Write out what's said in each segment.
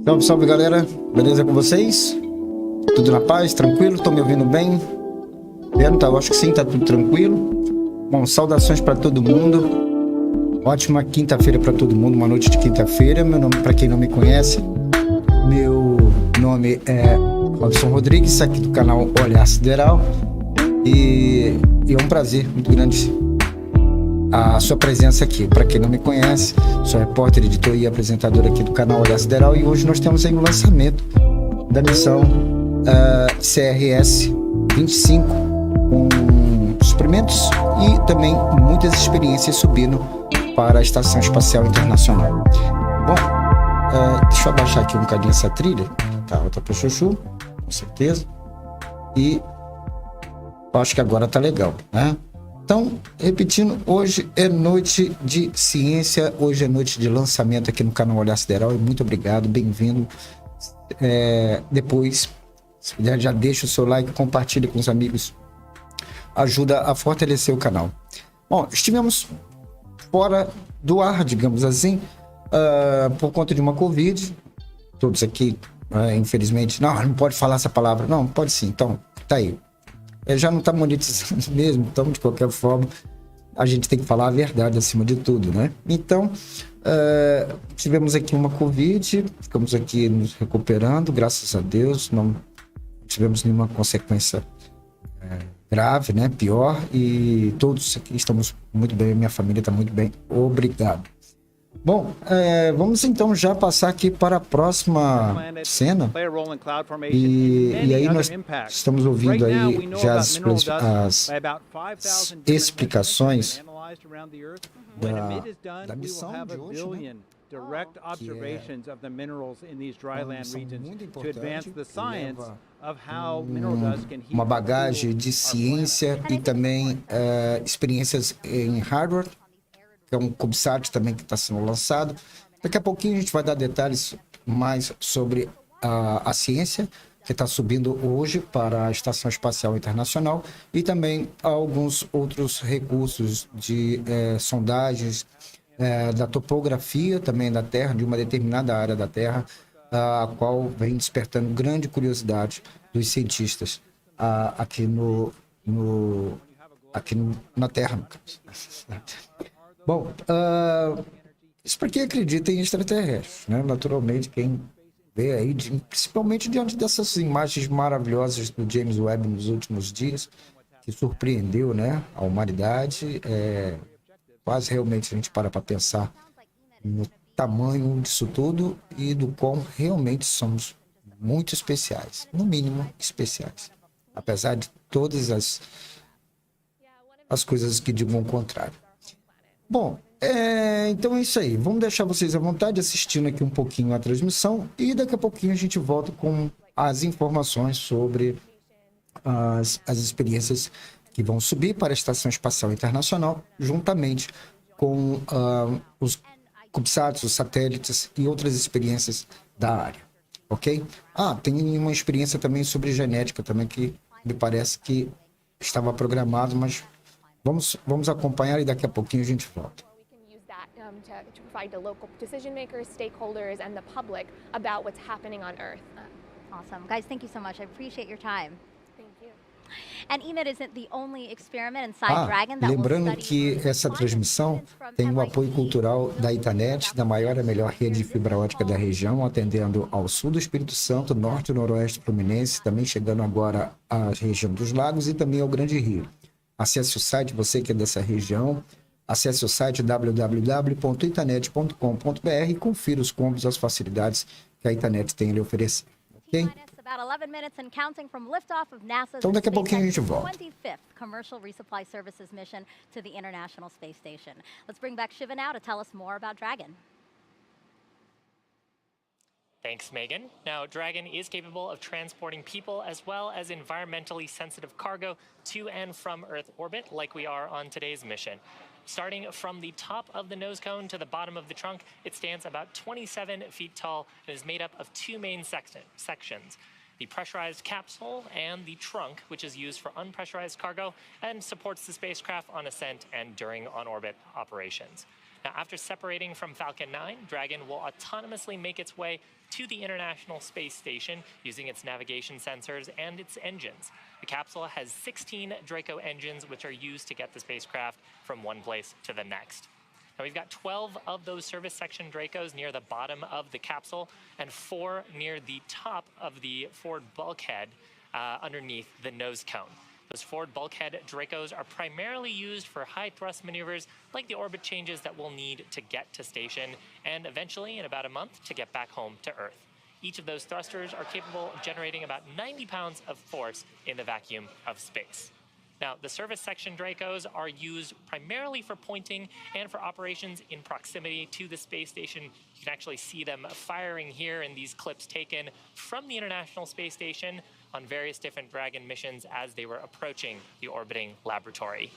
Salve, salve galera, beleza com vocês? Tudo na paz, tranquilo? Estão me ouvindo bem? Vendo? Tá, eu acho que sim, tá tudo tranquilo. Bom, saudações para todo mundo. Ótima quinta-feira para todo mundo, uma noite de quinta-feira. Meu nome, para quem não me conhece, meu nome é Robson Rodrigues, aqui do canal Olhar Sideral. E é um prazer muito grande a sua presença aqui. Para quem não me conhece, sou repórter, editor e apresentador aqui do canal Olhar Sideral, e hoje nós temos aí o lançamento da missão CRS-25, com experimentos e também muitas experiências subindo para a Estação Espacial Internacional. Bom, deixa eu abaixar aqui um bocadinho essa trilha, tá alta pro chuchu, com certeza, e eu acho que agora tá legal, né? Então, repetindo, hoje é noite de ciência, hoje é noite de lançamento aqui no canal Olhar Sideral, e muito obrigado, bem-vindo. Depois, se puder, já deixa o seu like, compartilha com os amigos, ajuda a fortalecer o canal. Bom, estivemos fora do ar, digamos assim, por conta de uma Covid, todos aqui, infelizmente, não pode falar essa palavra, não, pode sim, então, tá aí. Já não está monetizando mesmo, então de qualquer forma a gente tem que falar a verdade acima de tudo, né? Então tivemos aqui uma Covid, ficamos aqui nos recuperando, graças a Deus, não tivemos nenhuma consequência grave, né? Pior, e todos aqui estamos muito bem, minha família está muito bem, obrigado. Bom, vamos então já passar aqui para a próxima cena, e aí nós estamos ouvindo aí já as explicações da missão de hoje, né? Direct observations of the minerals in these dryland regions to advance the science of how mineral dust can heat uma bagagem de ciência e também experiências em hardware, que é um CubeSat também que está sendo lançado. Daqui a pouquinho a gente vai dar detalhes mais sobre a ciência que está subindo hoje para a Estação Espacial Internacional, e também alguns outros recursos de sondagens da topografia também da Terra, de uma determinada área da Terra, a qual vem despertando grande curiosidade dos cientistas aqui na Terra, no caso. Bom, isso para quem acredita em extraterrestres, né? Naturalmente, quem vê aí, principalmente diante dessas imagens maravilhosas do James Webb nos últimos dias, que surpreendeu, né, a humanidade, quase realmente a gente para pensar no tamanho disso tudo e do quão realmente somos muito especiais, no mínimo especiais, apesar de todas as coisas que digam o contrário. Bom, então é isso aí. Vamos deixar vocês à vontade assistindo aqui um pouquinho a transmissão, e daqui a pouquinho a gente volta com as informações sobre as experiências que vão subir para a Estação Espacial Internacional, juntamente com os CubeSats, os satélites e outras experiências da área, ok? Tem uma experiência também sobre genética também, que me parece que estava programado, mas vamos acompanhar e daqui a pouquinho a gente volta. To provide to local decision makers, stakeholders, and the public about what's happening on Earth. Awesome. Guys, thank you so much. I appreciate your time. Thank you. And EMIT isn't the only experiment inside Dragon that will lembrando study que essa transmissão tem o apoio cultural da Internet, da maior e melhor rede de fibra ótica da região, atendendo ao sul do Espírito Santo, norte e noroeste fluminense, também chegando agora à região dos lagos e também ao Grande Rio. Acesse o site, você que é dessa região, acesse o site www.itanet.com.br e confira os combos e as facilidades que a Internet tem a lhe oferecer. Ok? Então daqui a pouquinho a gente volta. 25th commercial resupply services mission to the International Space Station. Let's bring back Shiva now to tell us more about Dragon. Thanks, Megan. Now, Dragon is capable of transporting people as well as environmentally sensitive cargo to and from Earth orbit, like we are on today's mission. Starting from the top of the nose cone to the bottom of the trunk, it stands about 27 feet tall and is made up of two main sections. The pressurized capsule and the trunk, which is used for unpressurized cargo and supports the spacecraft on ascent and during on-orbit operations. Now, after separating from Falcon 9, Dragon will autonomously make its way to the International Space Station using its navigation sensors and its engines. The capsule has 16 Draco engines, which are used to get the spacecraft from one place to the next. Now, we've got 12 of those service section Dracos near the bottom of the capsule and 4 near the top of the forward bulkhead underneath the nose cone. Those forward bulkhead Dracos are primarily used for high thrust maneuvers like the orbit changes that we'll need to get to station and eventually, in about a month, to get back home to Earth. Each of those thrusters are capable of generating about 90 pounds of force in the vacuum of space. Now, the service section Dracos are used primarily for pointing and for operations in proximity to the space station. You can actually see them firing here in these clips taken from the International Space Station on various different Dragon missions as they were approaching the orbiting laboratory.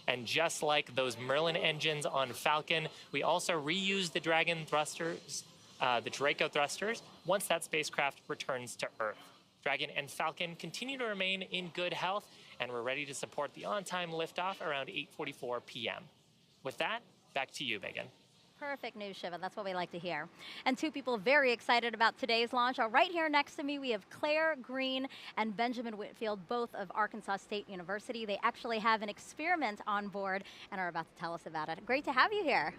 And just like those Merlin engines on Falcon, we also reuse the Dragon thrusters, the Draco thrusters, once that spacecraft returns to Earth. Dragon and Falcon continue to remain in good health, and we're ready to support the on-time liftoff around 8:44 p.m. With that, back to you, Megan. Perfect news, Shiva. That's what we like to hear. And two people very excited about today's launch are right here next to me. We have Claire Green and Benjamin Whitfield, both of Arkansas State University. They actually have an experiment on board and are about to tell us about it. Great to have you here.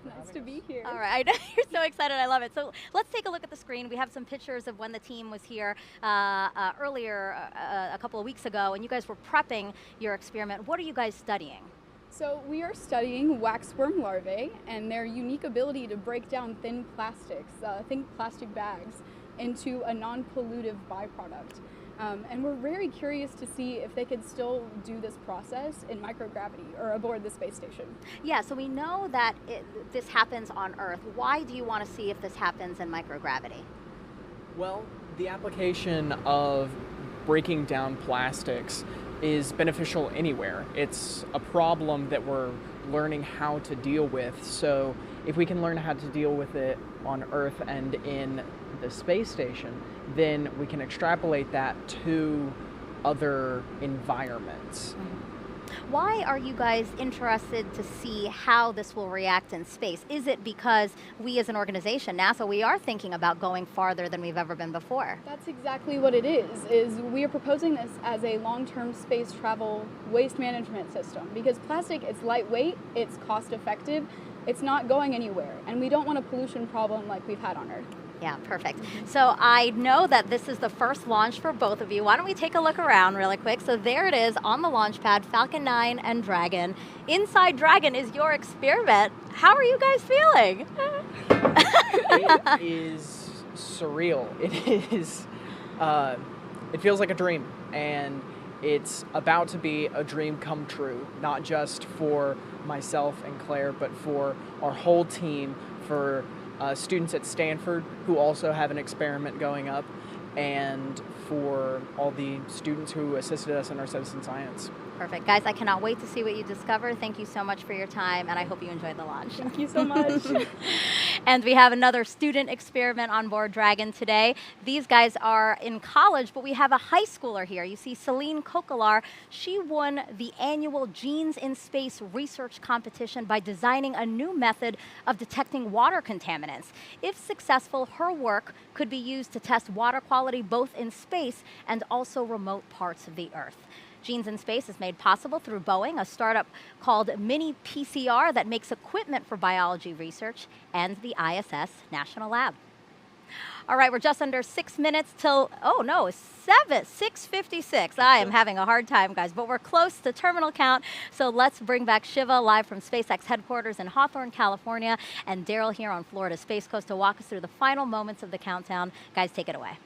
Nice to be here. All right, I know you're so excited. I love it. So let's take a look at the screen. We have some pictures of when the team was here earlier, a couple of weeks ago, and you guys were prepping your experiment. What are you guys studying? So we are studying waxworm larvae and their unique ability to break down thin plastics, thin plastic bags, into a non-pollutive byproduct. And we're very curious to see if they could still do this process in microgravity or aboard the space station. Yeah, so we know that this happens on Earth. Why do you want to see if this happens in microgravity? Well, the application of breaking down plastics is beneficial anywhere. It's a problem that we're learning how to deal with. So if we can learn how to deal with it on Earth and in the space station, then we can extrapolate that to other environments. Why are you guys interested to see how this will react in space? Is it because we as an organization, NASA, we are thinking about going farther than we've ever been before? That's exactly what it is we are proposing this as a long-term space travel waste management system, because plastic, it's lightweight, it's cost-effective, it's not going anywhere, and we don't want a pollution problem like we've had on Earth. Yeah, perfect. So I know that this is the first launch for both of you. Why don't we take a look around really quick? So there it is on the launch pad, Falcon 9 and Dragon. Inside Dragon is your experiment. How are you guys feeling? It is surreal. It is, it feels like a dream, and it's about to be a dream come true, not just for myself and Claire, but for our whole team, for students at Stanford who also have an experiment going up, and for all the students who assisted us in our citizen science. Perfect. Guys, I cannot wait to see what you discover. Thank you so much for your time, and I hope you enjoyed the launch. Thank you so much. And we have another student experiment on board Dragon today. These guys are in college, but we have a high schooler here. You see Celine Coquelar. She won the annual Genes in Space research competition by designing a new method of detecting water contaminants. If successful, her work could be used to test water quality both in space and also remote parts of the Earth. Genes in Space is made possible through Boeing, a startup called Mini PCR that makes equipment for biology research, and the ISS National Lab. All right, we're just under 6 minutes till, 6:56. I am having a hard time, guys, but we're close to terminal count. So let's bring back Shiva live from SpaceX headquarters in Hawthorne, California, and Daryl here on Florida Space Coast to walk us through the final moments of the countdown. Guys, take it away.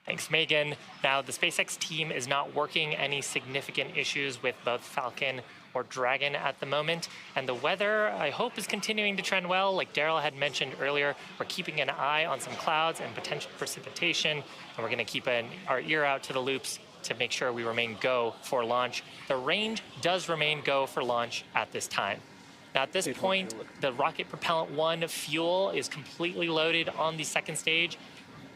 Thanks, Megan. Now, the SpaceX team is not working any significant issues with both Falcon or Dragon at the moment. And the weather, I hope, is continuing to trend well. Like Daryl had mentioned earlier, we're keeping an eye on some clouds and potential precipitation, and we're going to keep our ear out to the loops to make sure we remain go for launch. The range does remain go for launch at this time. Now, at this point, the rocket propellant 1 fuel is completely loaded on the second stage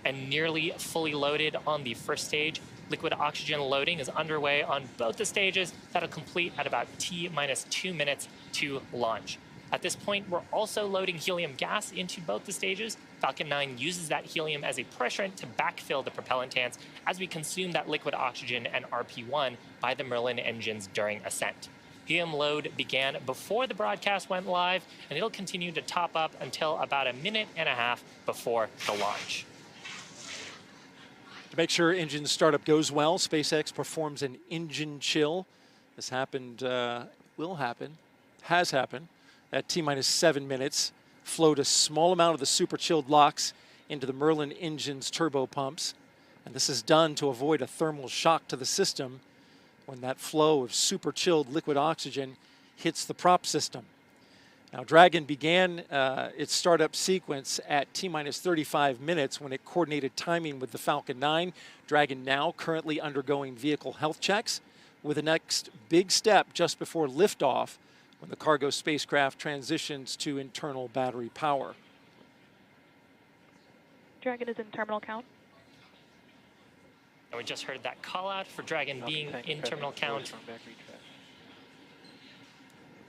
and nearly fully loaded on the first stage. Liquid oxygen loading is underway on both the stages. That'll complete at about T-minus 2 minutes to launch. At this point, we're also loading helium gas into both the stages. Falcon 9 uses that helium as a pressurant to backfill the propellant tanks as we consume that liquid oxygen and RP1 by the Merlin engines during ascent. Helium load began before the broadcast went live, and it'll continue to top up until about a minute and a half before the launch. To make sure engine startup goes well, SpaceX performs an engine chill. This happened, will happen, has happened at T-minus 7 minutes. Flowed a small amount of the super chilled LOX into the Merlin engine's turbo pumps. And this is done to avoid a thermal shock to the system when that flow of super chilled liquid oxygen hits the prop system. Now, Dragon began its startup sequence at T-minus 35 minutes when it coordinated timing with the Falcon 9. Dragon now currently undergoing vehicle health checks with the next big step just before liftoff when the cargo spacecraft transitions to internal battery power. Dragon is in terminal count. And we just heard that call out for Dragon being in terminal count.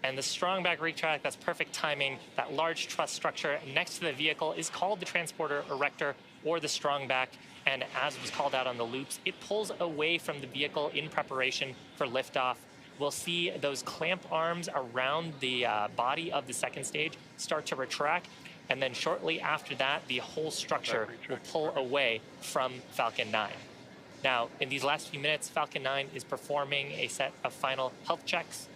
And the strong back retract, that's perfect timing. That large truss structure next to the vehicle is called the transporter erector or the strong back. And as was called out on the loops, it pulls away from the vehicle in preparation for liftoff. We'll see those clamp arms around the body of the second stage start to retract. And then shortly after that, the whole structure will pull away from Falcon 9. Now, in these last few minutes, Falcon 9 is performing a set of final health checks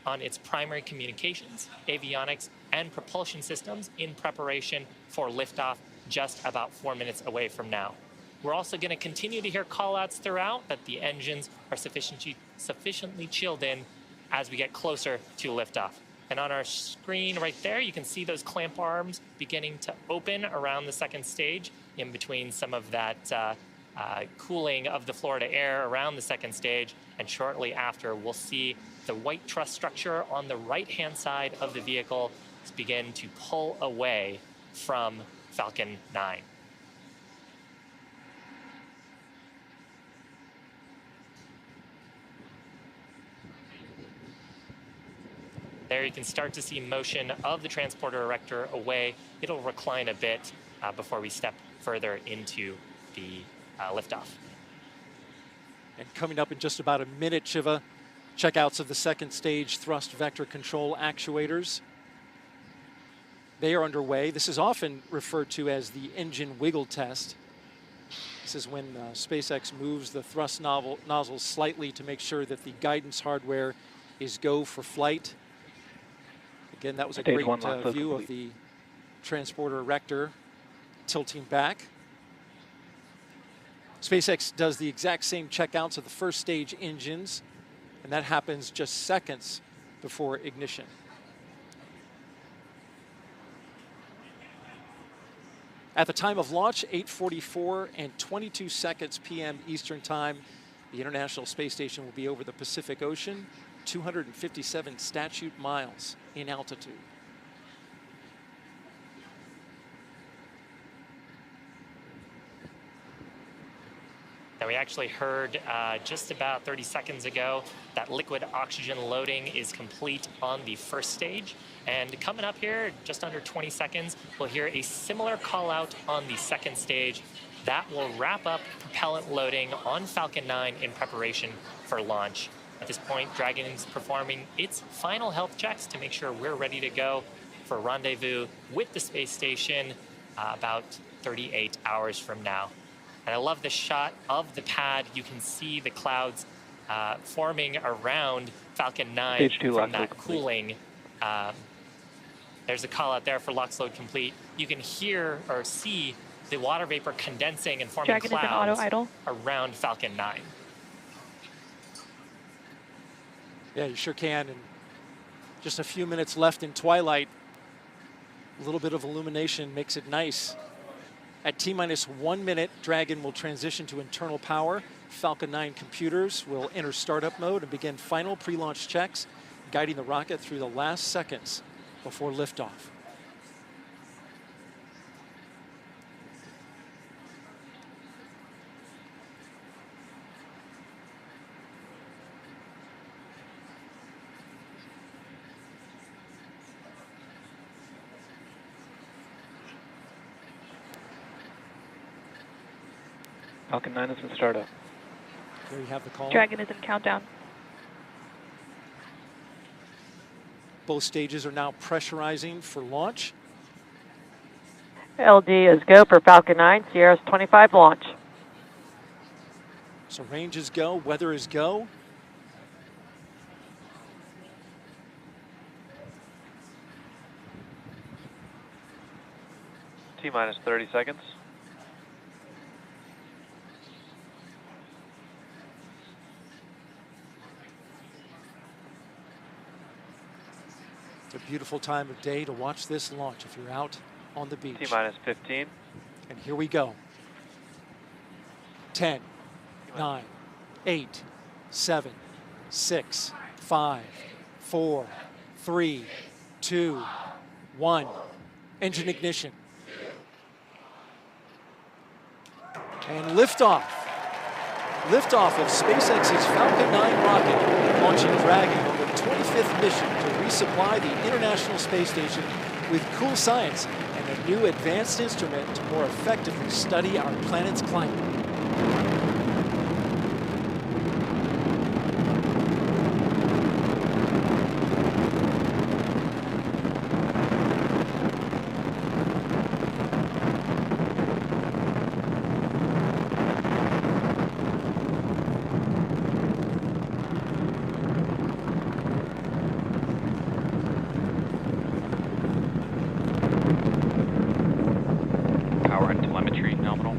on its primary communications, avionics, and propulsion systems in preparation for liftoff just about 4 minutes away from now. We're also going to continue to hear call-outs throughout that the engines are sufficiently chilled in as we get closer to liftoff. And on our screen right there, you can see those clamp arms beginning to open around the second stage in between some of that cooling of the Florida air around the second stage. And shortly after, we'll see the white truss structure on the right-hand side of the vehicle begin to pull away from Falcon 9. There you can start to see motion of the transporter erector away. It'll recline a bit before we step further into the liftoff. And coming up in just about a minute, Shiva, checkouts of the second stage thrust vector control actuators. They are underway. This is often referred to as the engine wiggle test. This is when SpaceX moves the thrust nozzles slightly to make sure that the guidance hardware is go for flight. Again, that was a great view of the transporter erector tilting back. SpaceX does the exact same checkouts of the first stage engines, and that happens just seconds before ignition. At the time of launch, 8:44 and 22 seconds p.m. Eastern Time, the International Space Station will be over the Pacific Ocean, 257 statute miles in altitude. Now, we actually heard just about 30 seconds ago that liquid oxygen loading is complete on the first stage. And coming up here, just under 20 seconds, we'll hear a similar call out on the second stage. That will wrap up propellant loading on Falcon 9 in preparation for launch. At this point, Dragon is performing its final health checks to make sure we're ready to go for rendezvous with the space station about 38 hours from now. And I love the shot of the pad. You can see the clouds forming around Falcon 9 from that cooling. There's a call out there for LOX load complete. You can hear or see the water vapor condensing and forming clouds around Falcon 9. Yeah, you sure can. And Just a few minutes left in twilight. A little bit of illumination makes it nice. At T-minus 1 minute, Dragon will transition to internal power. Falcon 9 computers will enter startup mode and begin final pre-launch checks, guiding the rocket through the last seconds before liftoff. Falcon 9 is in startup. There you have the call. Dragon is in countdown. Both stages are now pressurizing for launch. LD is go for Falcon 9, Sierra's 25 launch. So range is go, weather is go. T-minus 30 seconds. It's a beautiful time of day to watch this launch if you're out on the beach. T-minus 15. And here we go. 10, 9, 8, 7, 6, 5, 4, 3, 2, 1. Engine ignition. And liftoff. Liftoff of SpaceX's Falcon 9 rocket, launching Dragon on the 25th mission to resupply the International Space Station with cool science and a new advanced instrument to more effectively study our planet's climate. Power and telemetry nominal.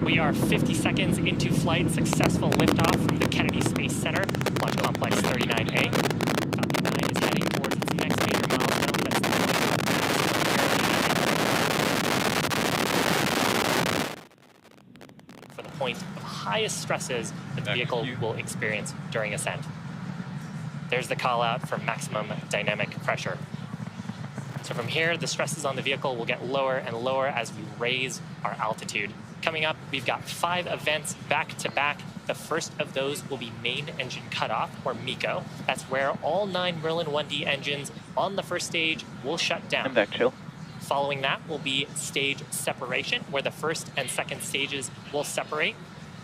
We are 50 seconds into flight. Successful liftoff from the Kennedy Space Center, Launch Complex 39A. Falcon 9 is heading towards its next major milestone. That's for the point of highest stresses that the vehicle will experience during ascent. There's the call out for maximum dynamic pressure. So from here, the stresses on the vehicle will get lower and lower as we raise our altitude. Coming up, we've got 5 events back to back. The first of those will be main engine cutoff, or MECO. That's where all 9 Merlin 1D engines on the first stage will shut down. I'm back, chill. Following that will be stage separation, where the first and second stages will separate.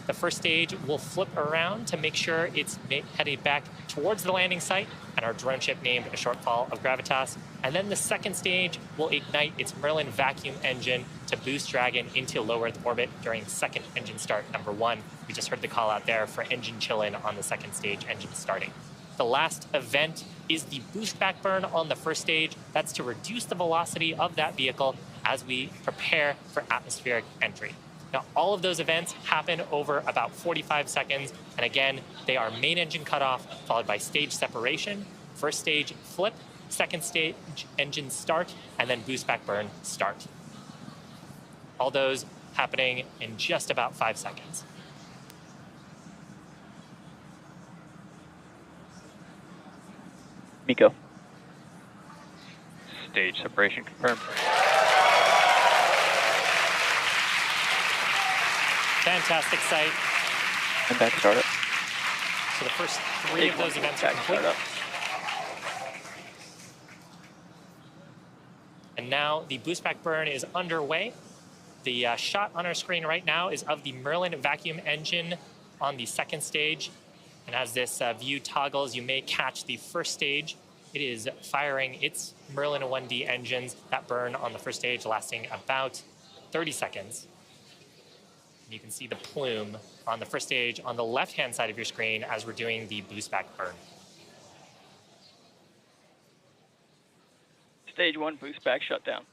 The first stage will flip around to make sure it's headed back towards the landing site and our drone ship named a shortfall of gravitas. And then the second stage will ignite its Merlin vacuum engine to boost Dragon into low Earth orbit during second engine start number 1. We just heard the call out there for engine chill-in on the second stage engine starting. The last event is the boost back burn on the first stage. That's to reduce the velocity of that vehicle as we prepare for atmospheric entry. Now, all of those events happen over about 45 seconds. And again, they are main engine cutoff, followed by stage separation, first stage flip, second stage engine start, and then boost back burn start. All those happening in just about 5 seconds. MECO. Stage separation confirmed. Fantastic sight. And back startup. So the first 3 of those events are complete. And now the boost back burn is underway. The shot on our screen right now is of the Merlin vacuum engine on the second stage. And as this view toggles, you may catch the first stage. It is firing its Merlin 1D engines that burn on the first stage, lasting about 30 seconds. You can see the plume on the first stage on the left-hand side of your screen as we're doing the boost back burn. Stage 1 boost back shutdown.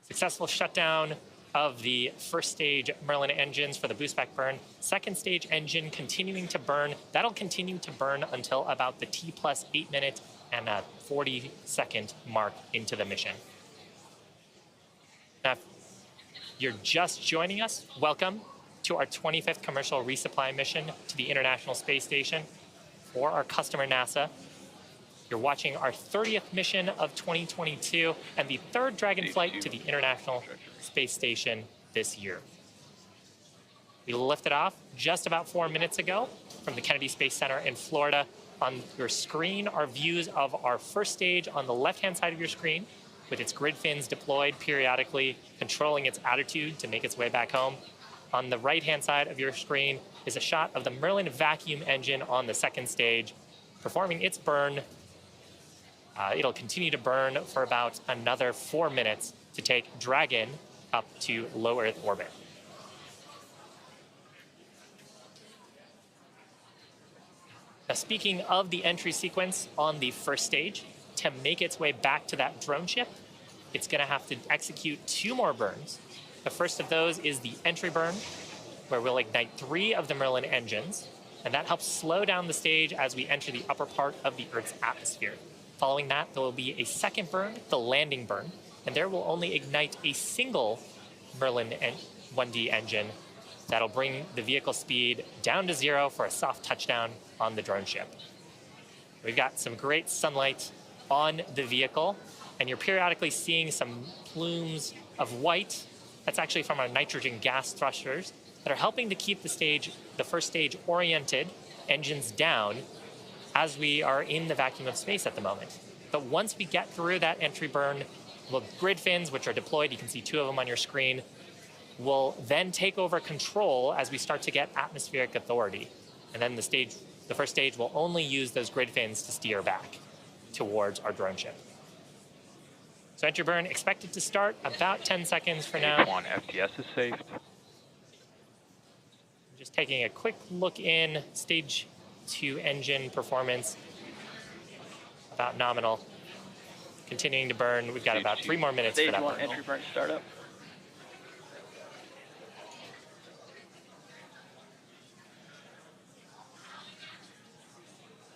Successful shutdown of the first stage Merlin engines for the boost back burn. Second stage engine continuing to burn. That'll continue to burn until about the T plus 8 minute and a 40-second mark into the mission. Now, if you're just joining us, welcome to our 25th commercial resupply mission to the International Space Station for our customer NASA. You're watching our 30th mission of 2022 and the third Dragon flight to the International Space Station this year. We lifted off just about 4 minutes ago from the Kennedy Space Center in Florida. On your screen are views of our first stage on the left-hand side of your screen with its grid fins deployed periodically, controlling its attitude to make its way back home. On the right-hand side of your screen is a shot of the Merlin vacuum engine on the second stage, performing its burn. It'll continue to burn for about another 4 minutes to take Dragon up to low Earth orbit. Now, speaking of the entry sequence on the first stage, to make its way back to that drone ship, it's going to have to execute 2 more burns. The first of those is the entry burn, where we'll ignite 3 of the Merlin engines, and that helps slow down the stage as we enter the upper part of the Earth's atmosphere. Following that, there will be a second burn, the landing burn, and there will only ignite a single Merlin 1D engine that'll bring the vehicle speed down to 0 for a soft touchdown on the drone ship. We've got some great sunlight on the vehicle, and you're periodically seeing some plumes of white. That's actually from our nitrogen gas thrusters that are helping to keep the first stage oriented, engines down, as we are in the vacuum of space at the moment. But once we get through that entry burn, the grid fins, which are deployed, you can see 2 of them on your screen, will then take over control as we start to get atmospheric authority. And then the first stage will only use those grid fins to steer back towards our drone ship. So entry burn expected to start about 10 seconds for now. One FTS is saved. Just taking a quick look in, stage 2 engine performance, about nominal. Continuing to burn, we've got about 3 more minutes for that Stage 1 burn. entry burn startup.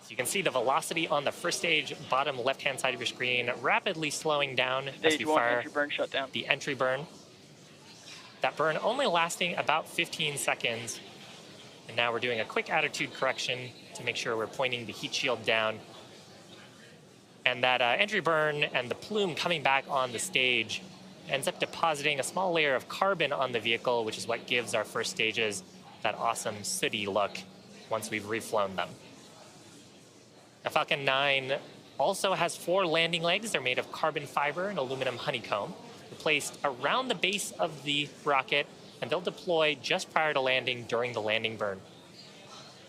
So you can see the velocity on the first stage, bottom left-hand side of your screen, rapidly slowing down as we Stage 1 fire entry burn shut down. the entry burn. That burn only lasting about 15 seconds. And now we're doing a quick attitude correction to make sure we're pointing the heat shield down. And that entry burn and the plume coming back on the stage ends up depositing a small layer of carbon on the vehicle, which is what gives our first stages that awesome sooty look once we've reflown them. Now, Falcon 9 also has 4 landing legs. They're made of carbon fiber and aluminum honeycomb. They're placed around the base of the rocket, and they'll deploy just prior to landing during the landing burn.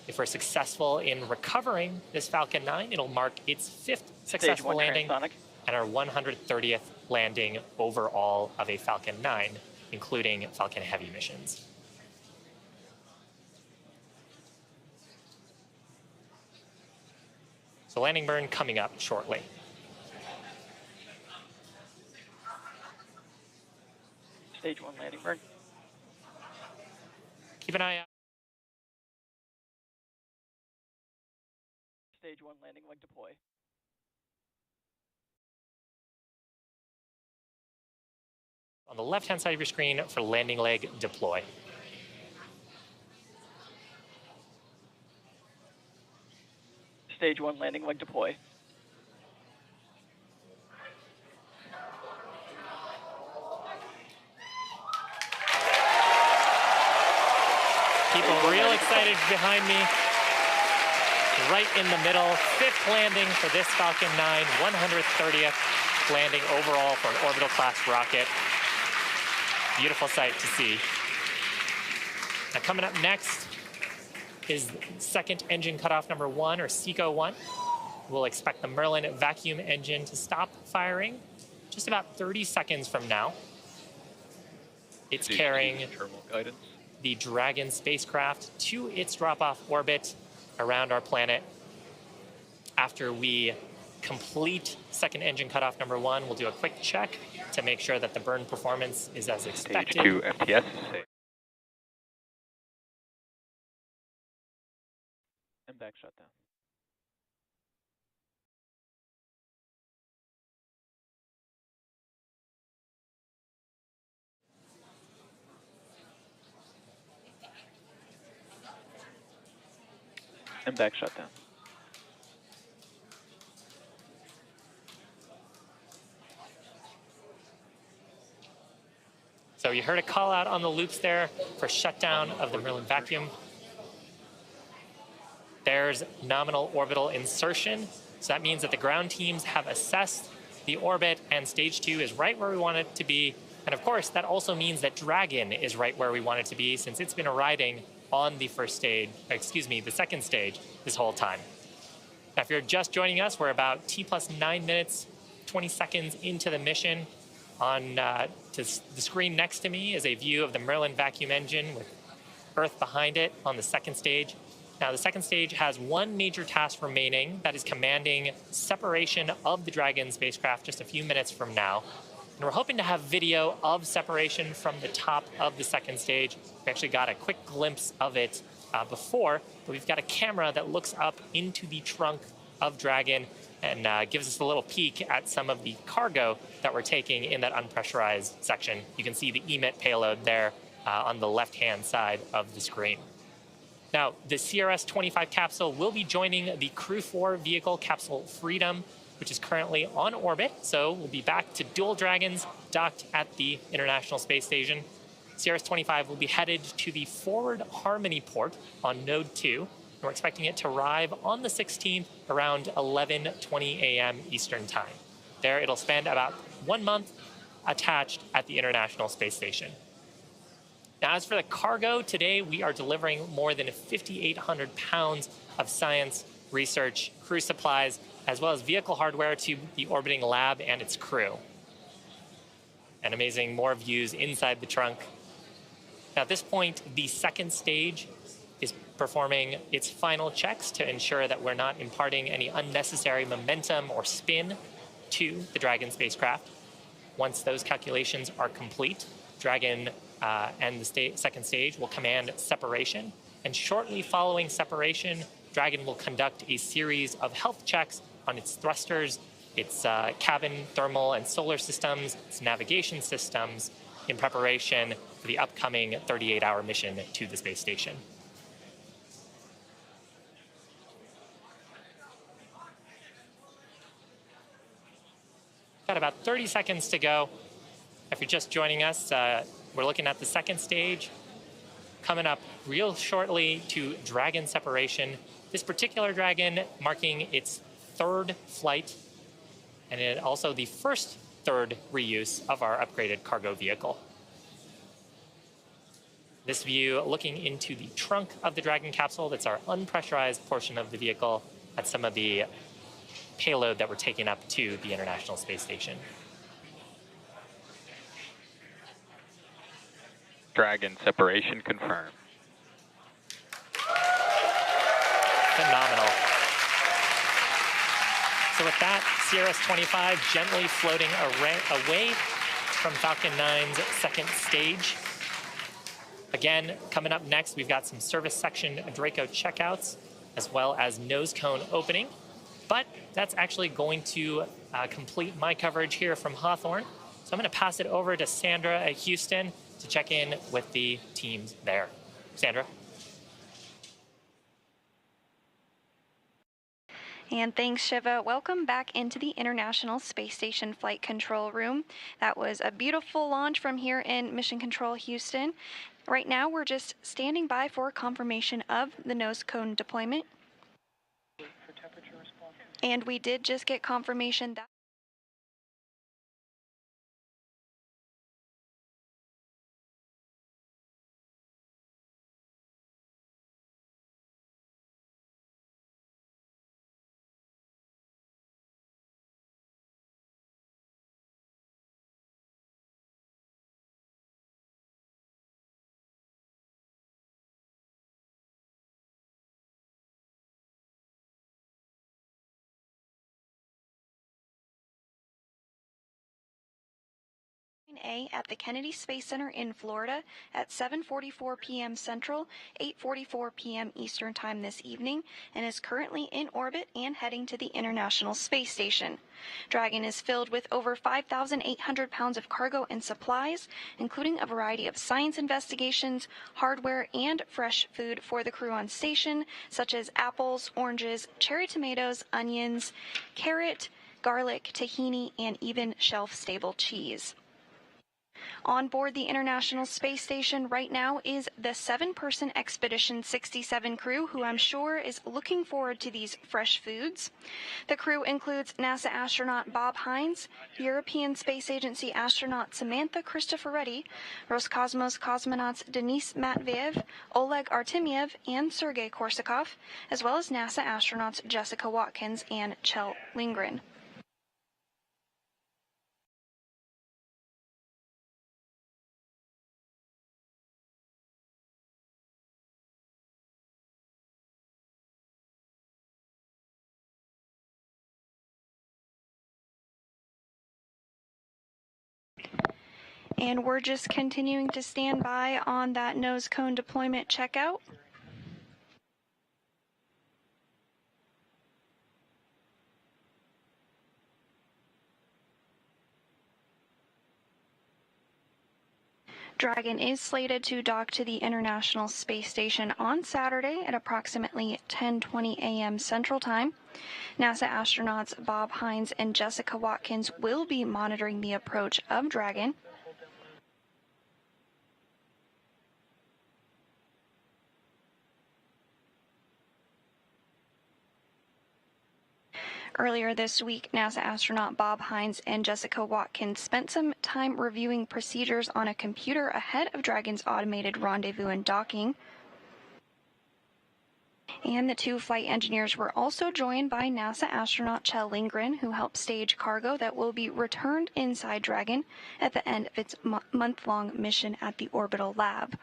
If we're successful in recovering this Falcon 9, it'll mark its 5th successful landing and our 130th landing overall of a Falcon 9, including Falcon Heavy missions. So landing burn coming up shortly. Stage 1 landing burn. Keep an eye out. Stage 1 landing leg deploy. On the left-hand side of your screen for landing leg deploy. Stage 1 landing leg deploy. People real excited behind me. Right in the middle, 5th landing for this Falcon 9, 130th landing overall for an orbital class rocket. Beautiful sight to see. Now coming up next is second engine cutoff number 1, or SECO 1. We'll expect the Merlin vacuum engine to stop firing just about 30 seconds from now. It's carrying the Dragon spacecraft to its drop-off orbit around our planet after we complete second engine cutoff number 1. We'll do a quick check to make sure that the burn performance is as expected. Stage 2 FTS. And back shutdown. And back shutdown. So you heard a call out on the loops there for shutdown of the Merlin vacuum. There's nominal orbital insertion. So that means that the ground teams have assessed the orbit and stage 2 is right where we want it to be. And of course, that also means that Dragon is right where we want it to be since it's been riding on the the second stage this whole time. Now, if you're just joining us, we're about T+9 minutes, 20 seconds into the mission. On to the screen next to me is a view of the Merlin vacuum engine with Earth behind it on the second stage. Now, the second stage has one major task remaining, that is commanding separation of the Dragon spacecraft just a few minutes from now. And we're hoping to have video of separation from the top of the second stage. We actually got a quick glimpse of it before, but we've got a camera that looks up into the trunk of Dragon and gives us a little peek at some of the cargo that we're taking in that unpressurized section. You can see the EMIT payload there on the left-hand side of the screen. Now, the CRS-25 capsule will be joining the Crew 4 vehicle, Capsule Freedom, which is currently on orbit. So we'll be back to dual Dragons docked at the International Space Station. CRS-25 will be headed to the Forward Harmony port on Node 2. And we're expecting it to arrive on the 16th around 11:20 a.m. Eastern Time. There, it'll spend about 1 month attached at the International Space Station. Now, as for the cargo, today we are delivering more than 5,800 pounds of science, research, crew supplies, as well as vehicle hardware to the orbiting lab and its crew. And amazing, more views inside the trunk. Now, at this point, the second stage is performing its final checks to ensure that we're not imparting any unnecessary momentum or spin to the Dragon spacecraft. Once those calculations are complete, Dragon and the second stage will command separation. And shortly following separation, Dragon will conduct a series of health checks on its thrusters, its cabin, thermal, and solar systems, its navigation systems, in preparation for the upcoming 38-hour mission to the space station. Got about 30 seconds to go. If you're just joining us, we're looking at the second stage. Coming up real shortly to Dragon separation. This particular Dragon marking its third flight, and it also the first third reuse of our upgraded cargo vehicle. This view looking into the trunk of the Dragon capsule. That's our unpressurized portion of the vehicle. That's some of the payload that we're taking up to the International Space Station. Dragon separation confirmed. Phenomenal. So with that, CRS-25 gently floating away from Falcon 9's second stage. Again, coming up next, we've got some service section Draco checkouts, as well as nose cone opening. But that's actually going to complete my coverage here from Hawthorne. So I'm going to pass it over to Sandra at Houston to check in with the teams there. Sandra? And thanks, Shiva. Welcome back into the International Space Station Flight Control Room. That was a beautiful launch from here in Mission Control Houston. Right now, we're just standing by for confirmation of the nose cone deployment. And we did just get confirmation that 1A at the Kennedy Space Center in Florida at 7:44 p.m. Central, 8:44 p.m. Eastern Time this evening, and is currently in orbit and heading to the International Space Station. Dragon is filled with over 5,800 pounds of cargo and supplies, including a variety of science investigations, hardware, and fresh food for the crew on station, such as apples, oranges, cherry tomatoes, onions, carrot, garlic, tahini, and even shelf-stable cheese. On board the International Space Station right now is the 7-person Expedition 67 crew, who I'm sure is looking forward to these fresh foods. The crew includes NASA astronaut Bob Hines, European Space Agency astronaut Samantha Cristoforetti, Roscosmos cosmonauts Denis Matveev, Oleg Artemyev, and Sergei Korsakov, as well as NASA astronauts Jessica Watkins and Kjell Lindgren. And we're just continuing to stand by on that nose cone deployment checkout. Dragon is slated to dock to the International Space Station on Saturday at approximately 10:20 a.m. Central Time. NASA astronauts Bob Hines and Jessica Watkins will be monitoring the approach of Dragon. Earlier this week, NASA astronaut Bob Hines and Jessica Watkins spent some time reviewing procedures on a computer ahead of Dragon's automated rendezvous and docking. And the two flight engineers were also joined by NASA astronaut Kjell Lindgren, who helped stage cargo that will be returned inside Dragon at the end of its month-long mission at the orbital lab.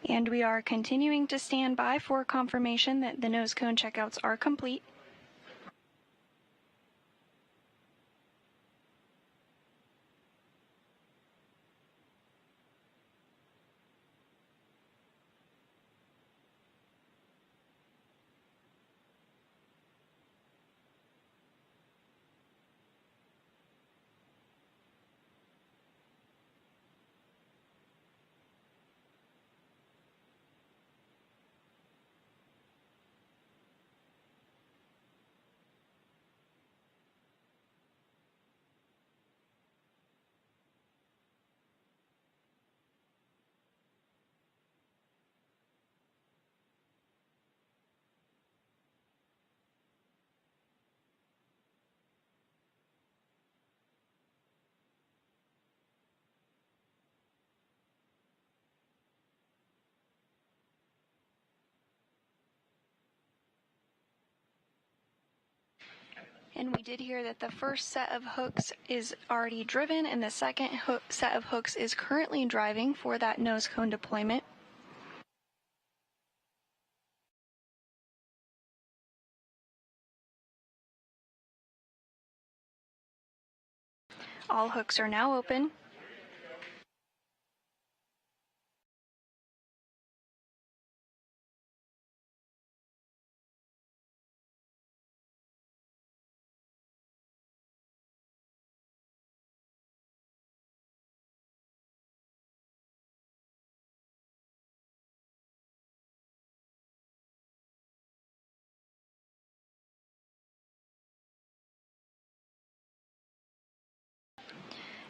And we are continuing to stand by for confirmation that the nose cone checkouts are complete. And we did hear that the first set of hooks is already driven, and the second set of hooks is currently driving for that nose cone deployment. All hooks are now open.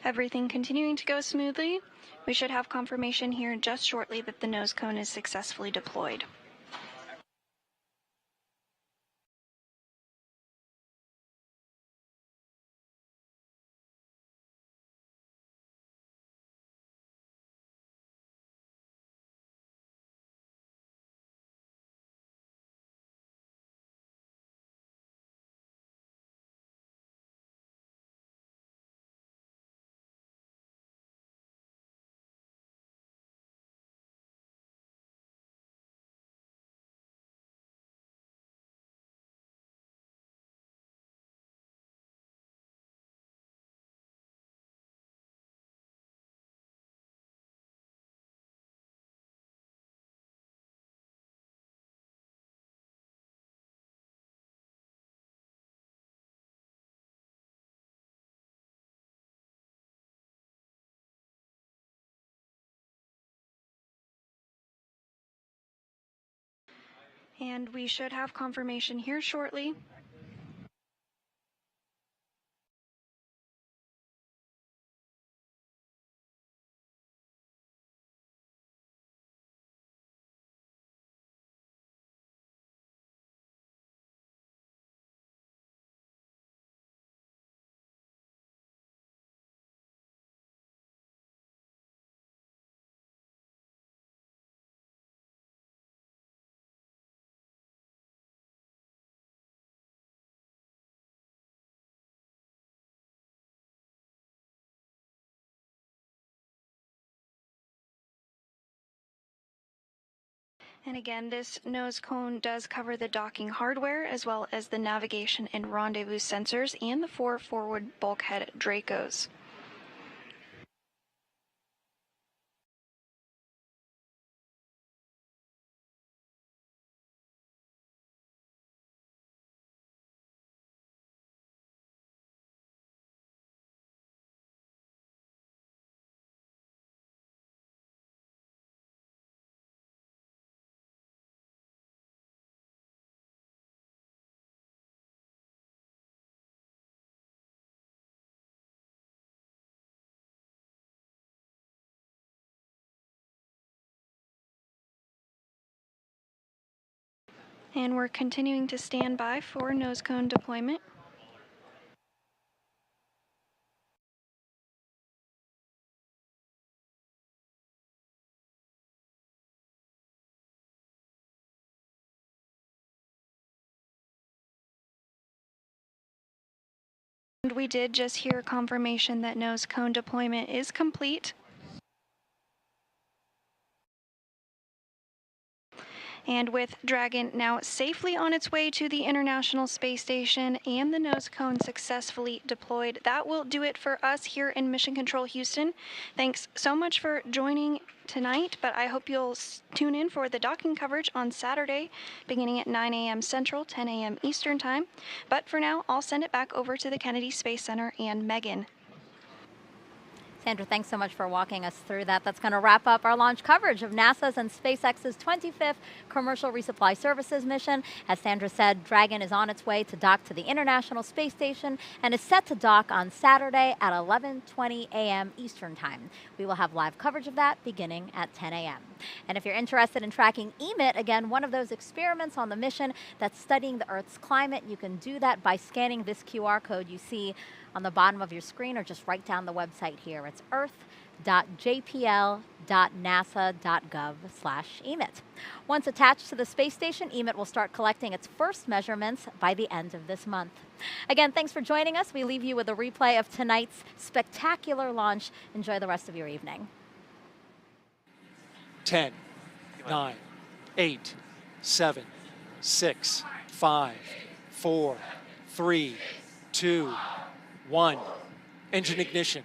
Everything continuing to go smoothly. We should have confirmation here just shortly that the nose cone is successfully deployed. And we should have confirmation here shortly. And again, this nose cone does cover the docking hardware as well as the navigation and rendezvous sensors and the 4 forward bulkhead Dracos. And we're continuing to stand by for nose cone deployment. And we did just hear confirmation that nose cone deployment is complete. And with Dragon now safely on its way to the International Space Station and the nose cone successfully deployed, that will do it for us here in Mission Control Houston. Thanks so much for joining tonight, but I hope you'll tune in for the docking coverage on Saturday beginning at 9 a.m. Central, 10 a.m. Eastern Time. But for now, I'll send it back over to the Kennedy Space Center and Megan. Sandra, thanks so much for walking us through that. That's going to wrap up our launch coverage of NASA's and SpaceX's 25th Commercial Resupply Services mission. As Sandra said, Dragon is on its way to dock to the International Space Station and is set to dock on Saturday at 11:20 a.m. Eastern Time. We will have live coverage of that beginning at 10 a.m. And if you're interested in tracking EMIT, again, one of those experiments on the mission that's studying the Earth's climate, you can do that by scanning this QR code you see on the bottom of your screen, or just write down the website here. It's earth.jpl.nasa.gov/EMIT. Once attached to the space station, EMIT will start collecting its first measurements by the end of this month. Again, thanks for joining us. We leave you with a replay of tonight's spectacular launch. Enjoy the rest of your evening. 10, 9, 8, 7, 6, 5, 4, 3, 2, 1. Engine ignition.